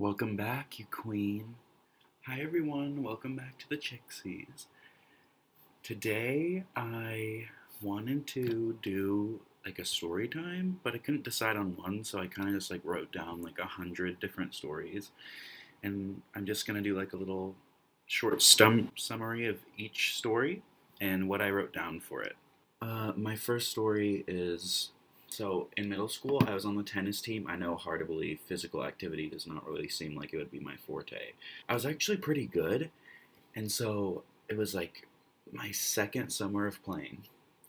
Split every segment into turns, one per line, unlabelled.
Welcome back, you queen. Hi, everyone. Welcome back to the Chicksies. Today, I wanted to do like a story time, but I couldn't decide on one, so I kind of just like wrote down like 100 different stories, and I'm just gonna do like a little short summary of each story and what I wrote down for it. My first story is so in middle school, I was on the tennis team. I know, hard to believe, physical activity does not really seem like it would be my forte. I was actually pretty good, and so it was like my second summer of playing.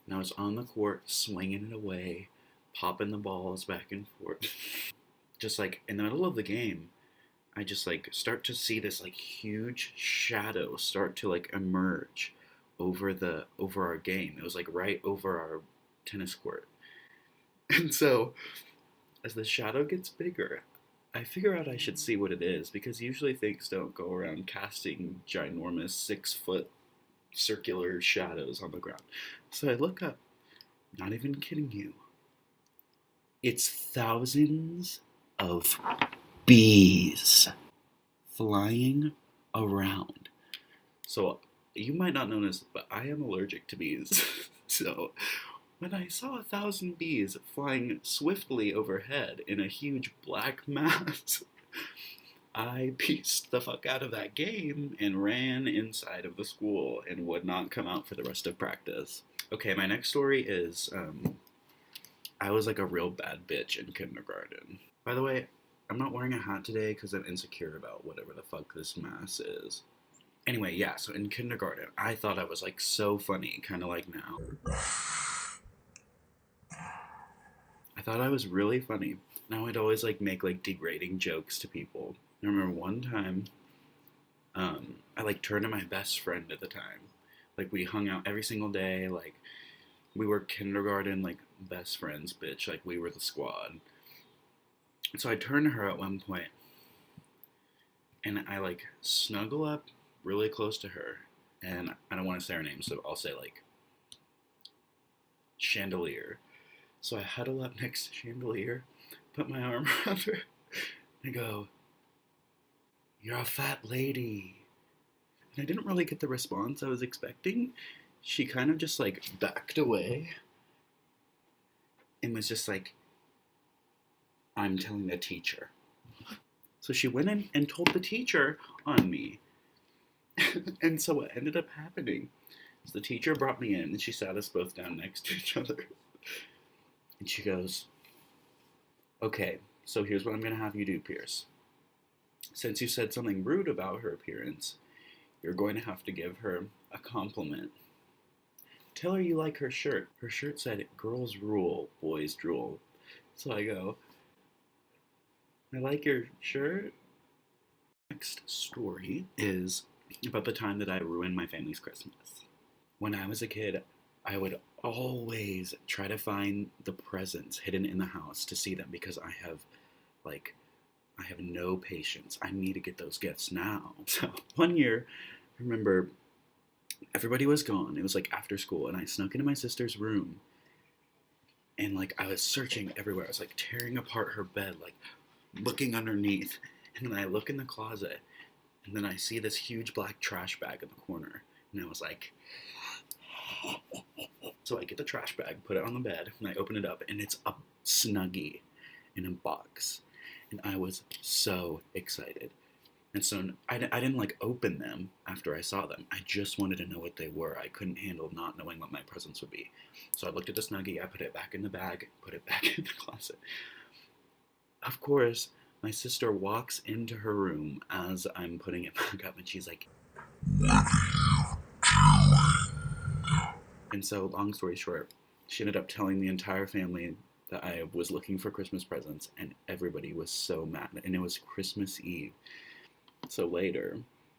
And I was on the court swinging it away, popping the balls back and forth. Just like in the middle of the game, I just like start to see this like huge shadow start to like emerge over our game. It was like right over our tennis court. And so as the shadow gets bigger, I figure out I should see what it is because usually things don't go around casting ginormous 6 foot circular shadows on the ground. So I look up, not even kidding you. It's thousands of bees flying around. So you might not know this, but I am allergic to bees. So when I saw 1,000 bees flying swiftly overhead in a huge black mass, I pieced the fuck out of that game and ran inside of the school and would not come out for the rest of practice. Okay, my next story is I was like a real bad bitch in kindergarten. By the way, I'm not wearing a hat today because I'm insecure about whatever the fuck this mask is. Anyway, yeah, so in kindergarten, I thought I was like so funny, kind of like now. I thought I was really funny. Now I'd always like make like degrading jokes to people. I remember one time, I like turned to my best friend at the time. Like we hung out every single day. Like we were kindergarten like best friends, bitch. Like we were the squad. So I turned to her at one point, and I like snuggle up really close to her, and I don't want to say her name, so I'll say like Chandelier. So I huddle up next to Chandelier, put my arm around her, and I go, "You're a fat lady." And I didn't really get the response I was expecting. She kind of just like backed away and was just like, "I'm telling the teacher." So she went in and told the teacher on me. And so what ended up happening is the teacher brought me in and she sat us both down next to each other. And she goes, "Okay, so here's what I'm going to have you do, Pierce. Since you said something rude about her appearance, you're going to have to give her a compliment. Tell her you like her shirt." Her shirt said, "Girls rule, boys drool." So I go, "I like your shirt." Next story is about the time that I ruined my family's Christmas. When I was a kid, I would always try to find the presents hidden in the house to see them because like I have no patience. I need to get those gifts now. So one year, I remember everybody was gone. It was like after school, and I snuck into my sister's room, and like I was searching everywhere. I was like tearing apart her bed, like looking underneath, and then I look in the closet, and then I see this huge black trash bag in the corner, and I was like, so I get the trash bag, put it on the bed, and I open it up, and it's a Snuggie in a box, and I was so excited. And so I didn't like open them after I saw them. I just wanted to know what they were. I couldn't handle not knowing what my presents would be. So I looked at the Snuggie, I put it back in the bag, put it back in the closet. Of course, my sister walks into her room as I'm putting it back up, and she's like, and so long story short, she ended up telling the entire family that I was looking for Christmas presents, and everybody was so mad. And it was Christmas Eve. So later,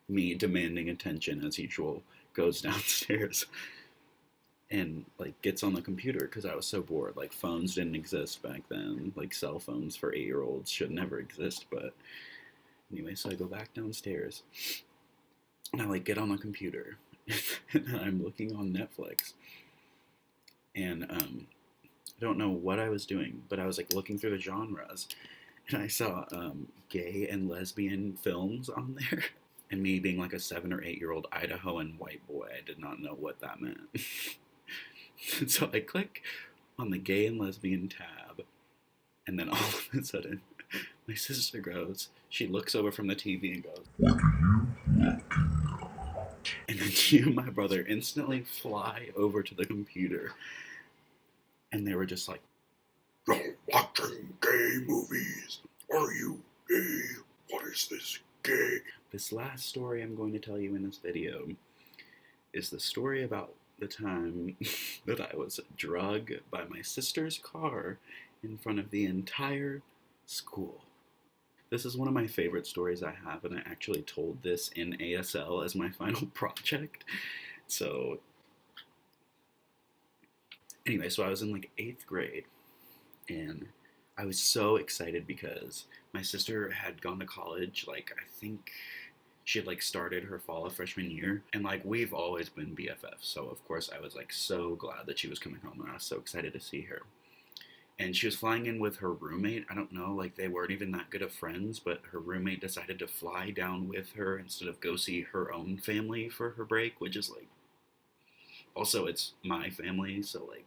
me demanding attention as usual goes downstairs and like gets on the computer because I was so bored. Like phones didn't exist back then. Like cell phones for 8 year olds should never exist. But anyway, so I go back downstairs and I like get on the computer and I'm looking on Netflix and I don't know what I was doing, but I was like looking through the genres and I saw gay and lesbian films on there. And me being like a 7 or 8 year old Idahoan white boy, I did not know what that meant. So I click on the gay and lesbian tab, and then all of a sudden, my sister goes, she looks over from the TV and goes, "What are you looking at?" And then she and my brother instantly fly over to the computer, and they were just like, "You're watching gay movies. Are you gay? What is this gay?" This last story I'm going to tell you in this video is the story about the time that I was drugged by my sister's car in front of the entire school. This is one of my favorite stories I have, and I actually told this in ASL as my final project. So, anyway, so I was in like 8th grade, and I was so excited because my sister had gone to college, like, I think she had like started her fall of freshman year, and like we've always been BFFs, so of course I was like so glad that she was coming home, and I was so excited to see her. And she was flying in with her roommate. I don't know, like they weren't even that good of friends, but her roommate decided to fly down with her instead of go see her own family for her break, which is like, also it's my family, so like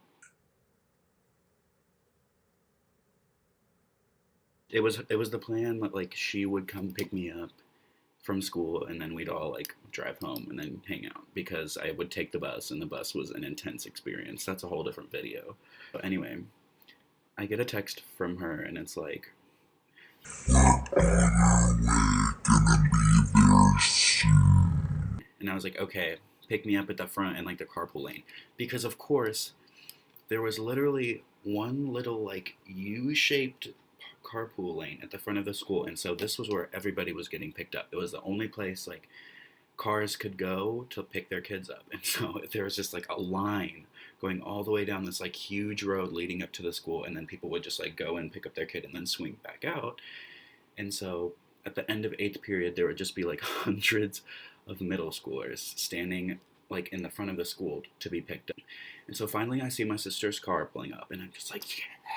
it was the plan that like she would come pick me up from school, and then we'd all like drive home and then hang out, because I would take the bus, and the bus was an intense experience. That's a whole different video. But anyway, I get a text from her, and it's like, "We're on our way, gonna be there soon." And I was like, okay, pick me up at the front in like the carpool lane, because of course there was literally one little like U-shaped carpool lane at the front of the school, and so this was where everybody was getting picked up. It was the only place like cars could go to pick their kids up, and so there was just like a line going all the way down this like huge road leading up to the school, and then people would just like go and pick up their kid and then swing back out. And so at the end of 8th period, there would just be like hundreds of middle schoolers standing like in the front of the school to be picked up. And so finally I see my sister's car pulling up, and I'm just like,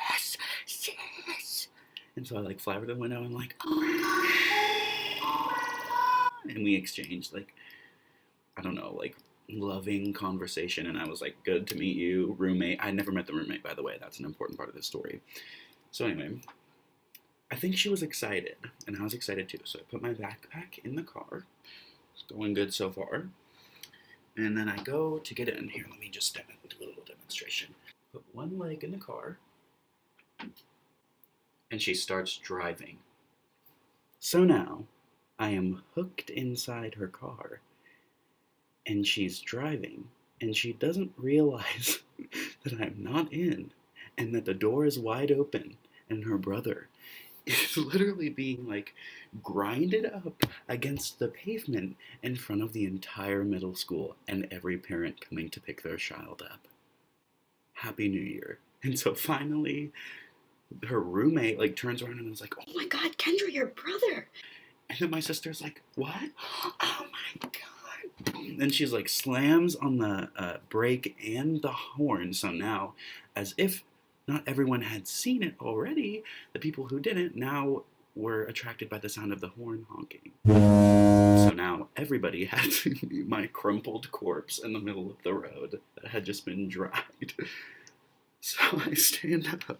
yes, yes. And so I like fly over the window and like, oh my god. And we exchanged like, I don't know, like loving conversation, and I was like, good to meet you, roommate. I never met the roommate, by the way. That's an important part of this story. So anyway, I think she was excited, and I was excited too. So I put my backpack in the car. It's going good so far. And then I go to get in. Here, let me just do a little demonstration. Put one leg in the car, and she starts driving. So now I am hooked inside her car, and she's driving, and she doesn't realize that I'm not in, and that the door is wide open, and her brother is literally being like grinded up against the pavement in front of the entire middle school, and every parent coming to pick their child up. Happy New Year. And so finally her roommate like turns around and is like, oh my god, Kendra, your brother. And then my sister's like, what? Oh my god. And she's like slams on the brake and the horn. So now, as if not everyone had seen it already, the people who didn't now were attracted by the sound of the horn honking. So now everybody had to see my crumpled corpse in the middle of the road that had just been dried. So I stand up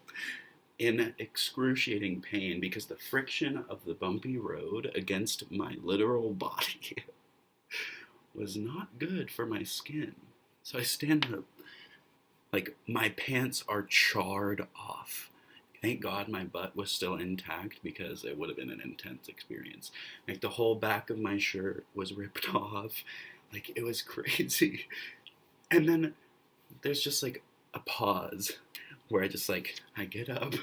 in excruciating pain because the friction of the bumpy road against my literal body was not good for my skin. So I stand up, like my pants are charred off. Thank God my butt was still intact, because it would have been an intense experience. Like the whole back of my shirt was ripped off. Like it was crazy. And then there's just like a pause where I just like, I get up,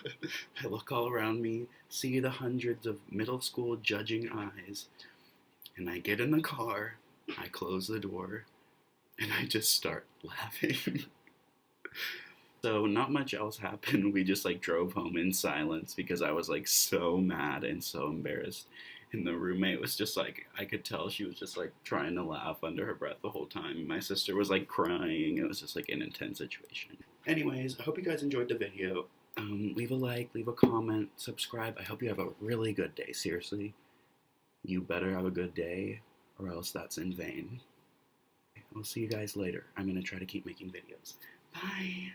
I look all around me, see the hundreds of middle school judging eyes, and I get in the car, I close the door, and I just start laughing. So not much else happened. We just like drove home in silence because I was like so mad and so embarrassed. And the roommate was just like, I could tell she was just like trying to laugh under her breath the whole time. My sister was like crying. It was just like an intense situation. Anyways, I hope you guys enjoyed the video. Leave a like, leave a comment, subscribe. I hope you have a really good day. Seriously, you better have a good day, or else that's in vain. I'll see you guys later. I'm gonna try to keep making videos. Bye.